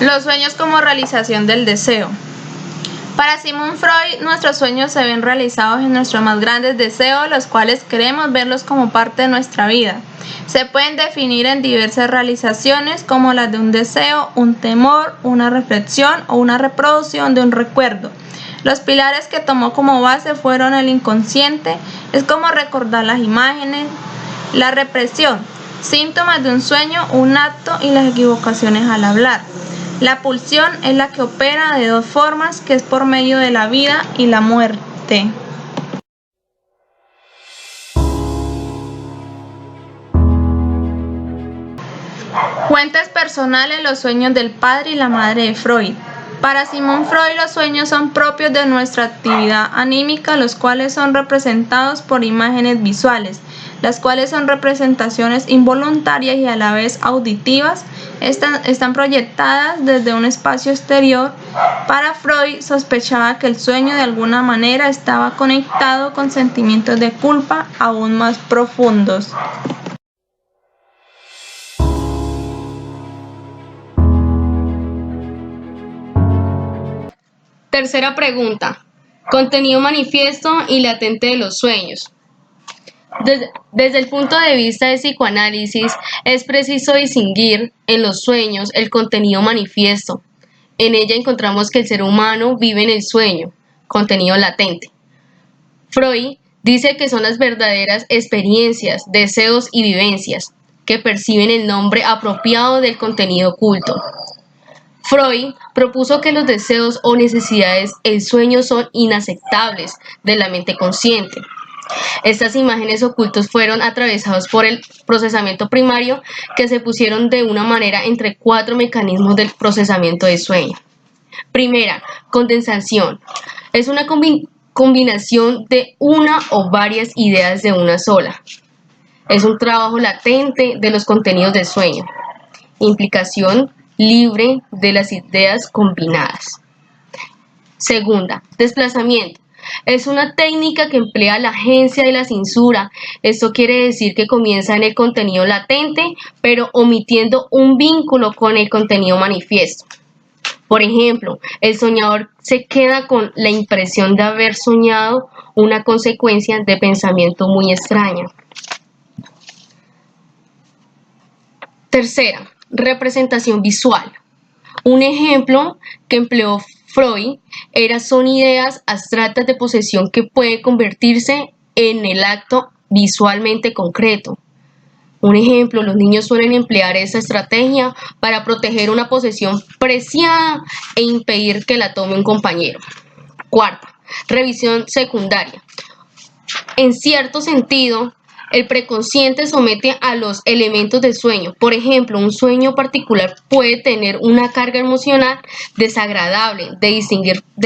Los sueños como realización del deseo. Para Sigmund Freud, nuestros sueños se ven realizados en nuestros más grandes deseos, los cuales queremos verlos como parte de nuestra vida. Se pueden definir en diversas realizaciones como las de un deseo, un temor, una reflexión o una reproducción de un recuerdo. Los pilares que tomó como base fueron el inconsciente, es como recordar las imágenes, la represión, síntomas de un sueño, un acto y las equivocaciones al hablar. La pulsión es la que opera de dos formas, que es por medio de la vida y la muerte. Fuentes personales: los sueños del padre y la madre de Freud. Para Sigmund Freud, los sueños son propios de nuestra actividad anímica, los cuales son representados por imágenes visuales, las cuales son representaciones involuntarias y a la vez auditivas. Están proyectadas desde un espacio exterior. Para Freud, sospechaba que el sueño de alguna manera estaba conectado con sentimientos de culpa aún más profundos. Tercera pregunta. Contenido manifiesto y latente de los sueños. Desde el punto de vista del psicoanálisis, es preciso distinguir en los sueños el contenido manifiesto. En ella encontramos que el ser humano vive en el sueño, contenido latente. Freud dice que son las verdaderas experiencias, deseos y vivencias que perciben el nombre apropiado del contenido oculto. Freud propuso que los deseos o necesidades del sueño son inaceptables de la mente consciente. Estas imágenes ocultos fueron atravesados por el procesamiento primario, que se pusieron de una manera entre 4 mecanismos del procesamiento de sueño. Primera, condensación. Es una combinación de una o varias ideas de una sola. Es un trabajo latente de los contenidos del sueño. Implicación libre de las ideas combinadas. Segunda, desplazamiento. Es una técnica que emplea la agencia de la censura. Esto quiere decir que comienza en el contenido latente, pero omitiendo un vínculo con el contenido manifiesto. Por ejemplo, el soñador se queda con la impresión de haber soñado una consecuencia de pensamiento muy extraña. Tercera, representación visual. Un ejemplo que empleó Freud son ideas abstractas de posesión que pueden convertirse en el acto visualmente concreto. Un ejemplo, los niños suelen emplear esta estrategia para proteger una posesión preciada e impedir que la tome un compañero. Cuarta, revisión secundaria. En cierto sentido, el preconsciente somete a los elementos del sueño. Por ejemplo, un sueño particular puede tener una carga emocional desagradable de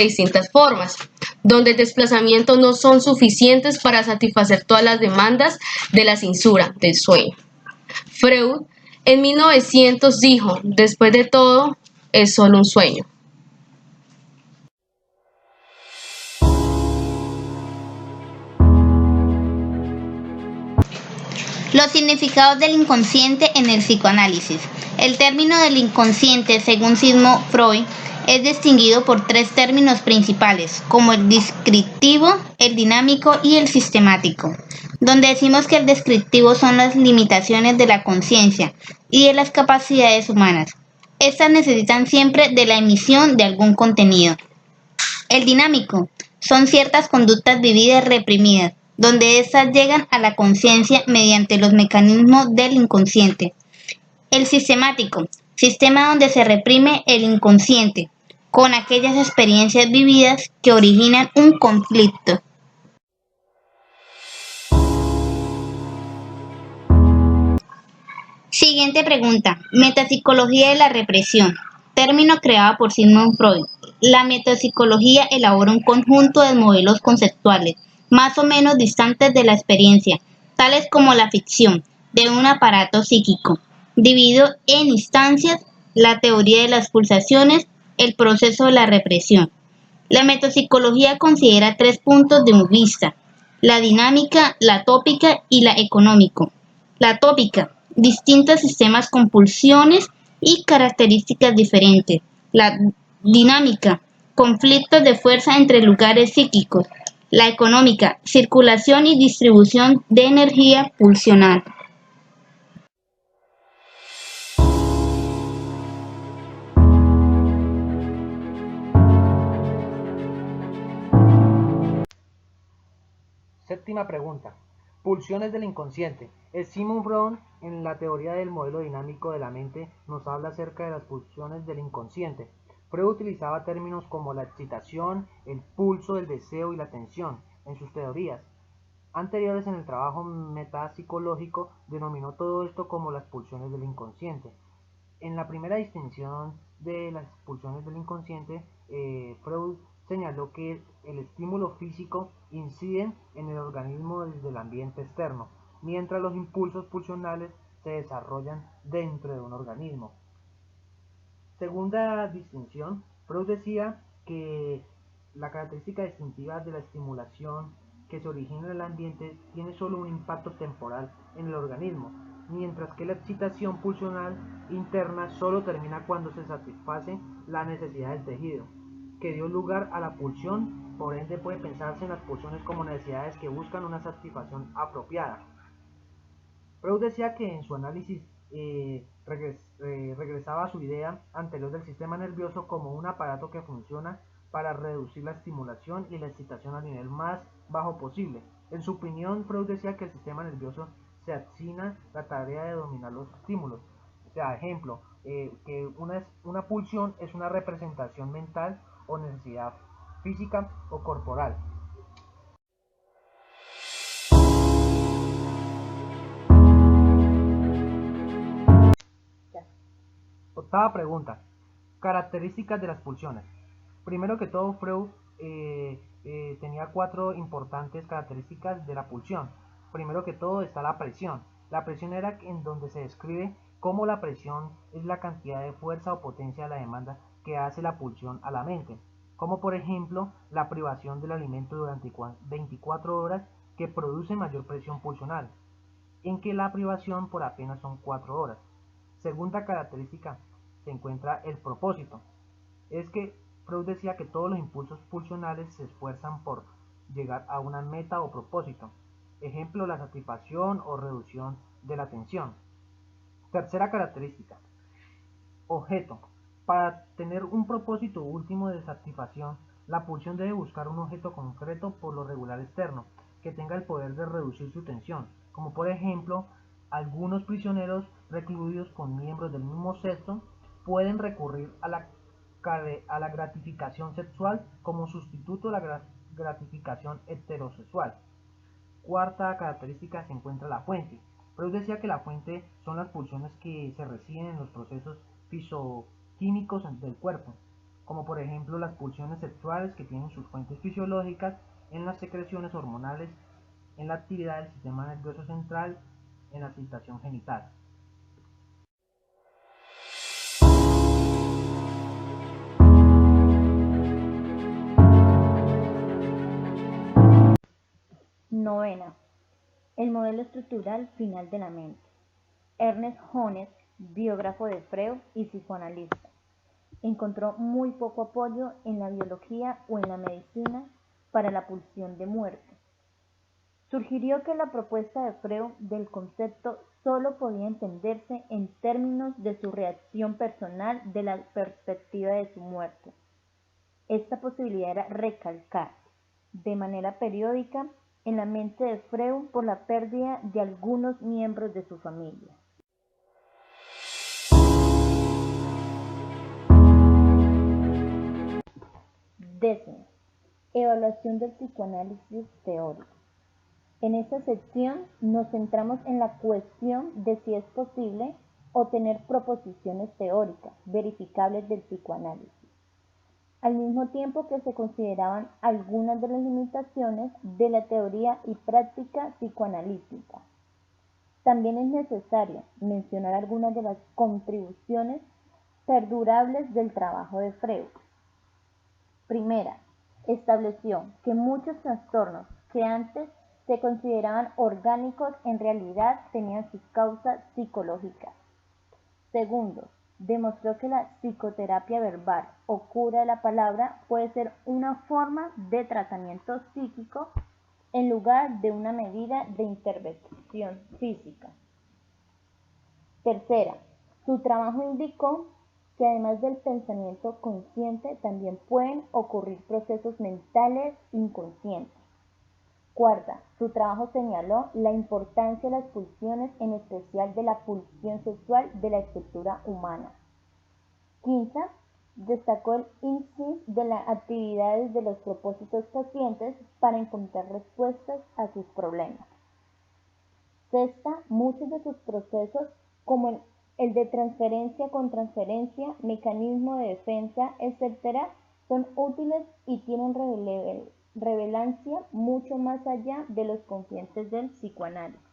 distintas formas, donde el desplazamiento no son suficientes para satisfacer todas las demandas de la censura del sueño. Freud en 1900 dijo: después de todo, es solo un sueño. Los significados del inconsciente en el psicoanálisis. El término del inconsciente, según Sigmund Freud, es distinguido por 3 términos principales, como el descriptivo, el dinámico y el sistemático, donde decimos que el descriptivo son las limitaciones de la conciencia y de las capacidades humanas. Estas necesitan siempre de la emisión de algún contenido. El dinámico son ciertas conductas vividas reprimidas, donde éstas llegan a la conciencia mediante los mecanismos del inconsciente. El sistemático, sistema donde se reprime el inconsciente, con aquellas experiencias vividas que originan un conflicto. Siguiente pregunta. Metapsicología de la represión. Término creado por Sigmund Freud. La metapsicología elabora un conjunto de modelos conceptuales más o menos distantes de la experiencia, tales como la ficción de un aparato psíquico, dividido en instancias, la teoría de las pulsaciones, el proceso de la represión. La metapsicología considera 3 puntos de vista: la dinámica, la tópica y la económico. La tópica, distintos sistemas con pulsiones y características diferentes. La dinámica, conflictos de fuerza entre lugares psíquicos. La económica, circulación y distribución de energía pulsional. Séptima pregunta. Pulsiones del inconsciente. Sigmund Freud, en la teoría del modelo dinámico de la mente, nos habla acerca de las pulsiones del inconsciente. Freud utilizaba términos como la excitación, el pulso, el deseo y la tensión en sus teorías. Anteriores en el trabajo metapsicológico denominó todo esto como las pulsiones del inconsciente. En la primera distinción de las pulsiones del inconsciente, Freud señaló que el estímulo físico incide en el organismo desde el ambiente externo, mientras los impulsos pulsionales se desarrollan dentro de un organismo. Segunda distinción, Freud decía que la característica distintiva de la estimulación que se origina en el ambiente tiene solo un impacto temporal en el organismo, mientras que la excitación pulsional interna solo termina cuando se satisface la necesidad del tejido, que dio lugar a la pulsión. Por ende puede pensarse en las pulsiones como necesidades que buscan una satisfacción apropiada. Freud decía que en su análisis regresaba a su idea anterior del sistema nervioso como un aparato que funciona para reducir la estimulación y la excitación al nivel más bajo posible. En su opinión, Freud decía que el sistema nervioso se asigna la tarea de dominar los estímulos. O sea, ejemplo, que una pulsión es una representación mental o necesidad física o corporal. Octava pregunta. Características de las pulsiones. Primero que todo, Freud tenía cuatro importantes características de la pulsión. Primero que todo está la presión. La presión era en donde se describe cómo la presión es la cantidad de fuerza o potencia de la demanda que hace la pulsión a la mente, como por ejemplo la privación del alimento durante 24 horas que produce mayor presión pulsional, en que la privación por apenas son 4 horas. Segunda característica se encuentra el propósito. Es que Freud decía que todos los impulsos pulsionales se esfuerzan por llegar a una meta o propósito. Ejemplo, la satisfacción o reducción de la tensión. Tercera característica, objeto. Para tener un propósito último de satisfacción, la pulsión debe buscar un objeto concreto, por lo regular externo, que tenga el poder de reducir su tensión, como por ejemplo, algunos prisioneros recluidos con miembros del mismo sexo pueden recurrir a la gratificación sexual como sustituto de la gratificación heterosexual. Cuarta característica se encuentra la fuente. Freud decía que la fuente son las pulsiones que se reciben en los procesos fisioquímicos del cuerpo, como por ejemplo las pulsiones sexuales que tienen sus fuentes fisiológicas en las secreciones hormonales, en la actividad del sistema nervioso central, en la excitación genital. Novena. El modelo estructural final de la mente. Ernest Jones, biógrafo de Freud y psicoanalista, encontró muy poco apoyo en la biología o en la medicina para la pulsión de muerte. Sugirió que la propuesta de Freud del concepto solo podía entenderse en términos de su reacción personal de la perspectiva de su muerte. Esta posibilidad era recalcar, de manera periódica, en la mente de Freud por la pérdida de algunos miembros de su familia. Décimo. Evaluación del psicoanálisis teórico. En esta sección nos centramos en la cuestión de si es posible obtener proposiciones teóricas verificables del psicoanálisis, al mismo tiempo que se consideraban algunas de las limitaciones de la teoría y práctica psicoanalítica. También es necesario mencionar algunas de las contribuciones perdurables del trabajo de Freud. Primera, estableció que muchos trastornos que antes se consideraban orgánicos en realidad tenían sus causas psicológicas. Segundo, demostró que la psicoterapia verbal o cura de la palabra puede ser una forma de tratamiento psíquico en lugar de una medida de intervención física. Tercera, su trabajo indicó que además del pensamiento consciente también pueden ocurrir procesos mentales inconscientes. Cuarta, su trabajo señaló la importancia de las pulsiones, en especial de la pulsión sexual de la estructura humana. Quinta, destacó el énfasis de las actividades de los propósitos pacientes para encontrar respuestas a sus problemas. Sexta, muchos de sus procesos, como el de transferencia con transferencia, mecanismo de defensa, etc., son útiles y tienen relevancia mucho más allá de los conscientes del psicoanálisis.